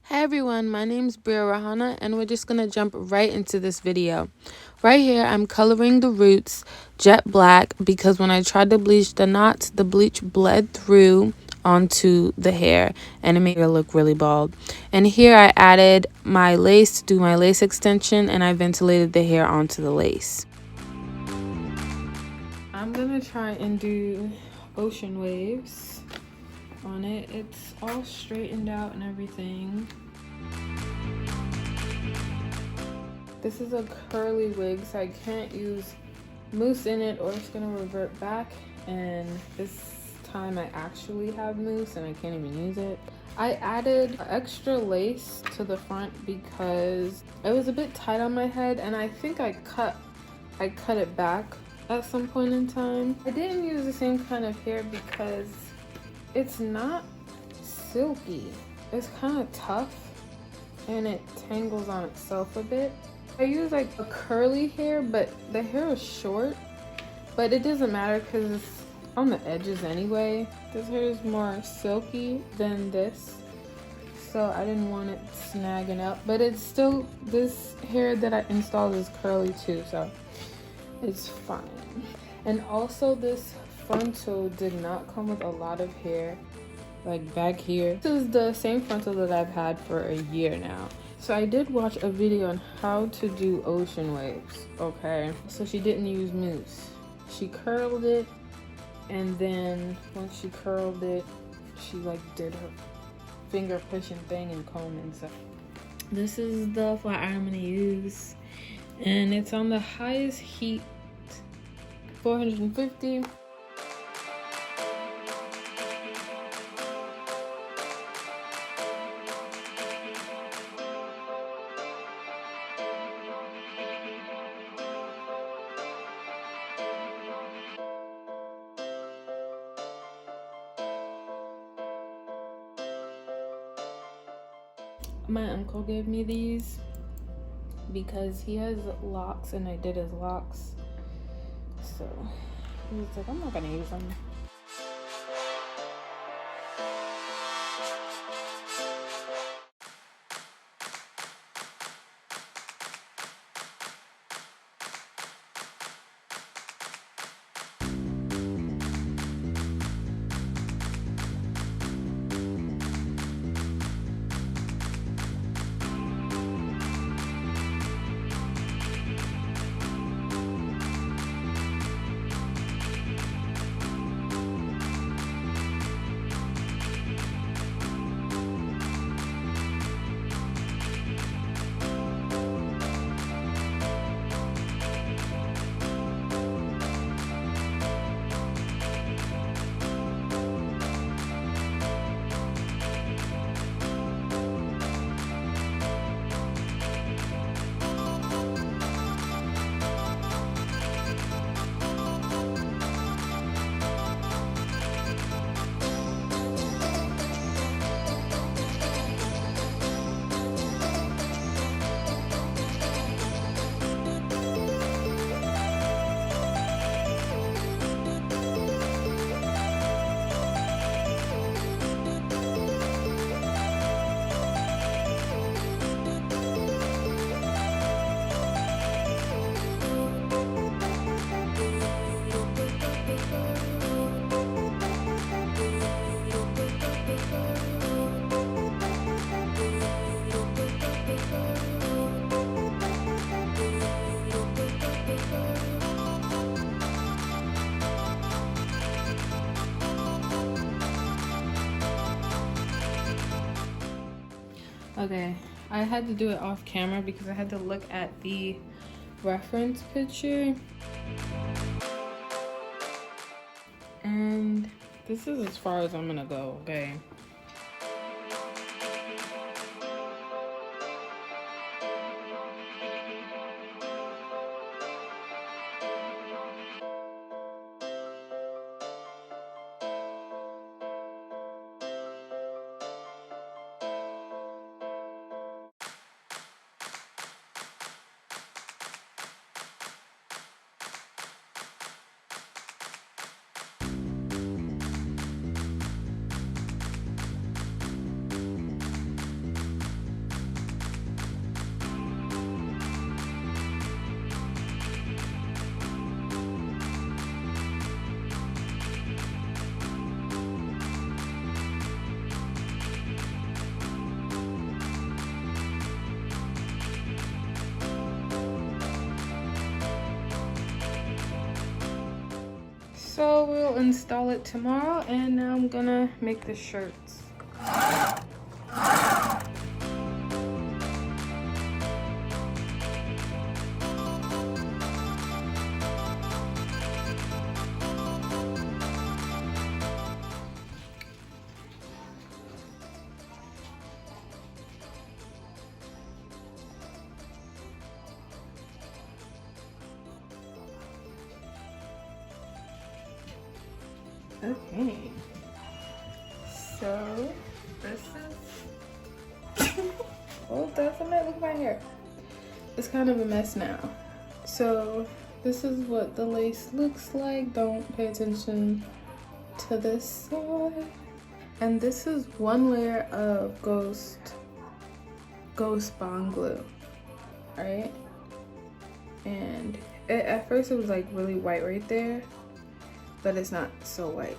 Hey everyone, my name's Brea Rahanna, and we're just gonna jump right into this video. Right here, I'm coloring the roots jet black because when I tried to bleach the knots, the bleach bled through onto the hair and it made it look really bald. And here I added my lace to do my lace extension, and I ventilated the hair onto the lace. I'm gonna try and do ocean waves on it. It's all straightened out and everything. This is a curly wig, so I can't use mousse in it or it's gonna revert back, and this time I actually have mousse and I can't even use it. I added extra lace to the front because it was a bit tight on my head, and I think I cut it back at some point in time. I didn't use the same kind of hair because it's not silky. It's kind of tough and it tangles on itself a bit. I use like a curly hair, but the hair is short, but it doesn't matter because it's on the edges anyway. This hair is more silky than this, so I didn't want it snagging up, but it's still, this hair that I installed is curly too, so it's fine. And also this frontal did not come with a lot of hair, like back here. This is the same frontal that I've had for a year now. So I did watch a video on how to do ocean waves, okay? So she didn't use mousse. She curled it, and then once she curled it, she like did her finger pushing thing and combing. So this is the flat iron I'm gonna use, and it's on the highest heat, 450. My uncle gave me these because he has locks and I did his locks. So he was like, I'm not gonna use them. Okay, I had to do it off camera because I had to look at the reference picture. And this is as far as I'm gonna go, okay? will install it tomorrow, and now I'm gonna make the shirts. Okay, so this is well, doesn't it look at my hair? It's kind of a mess now. So this is what the lace looks like. Don't pay attention to this side. And this is one layer of ghost bond glue, right? And at first it was like really white right there, but it's not so white.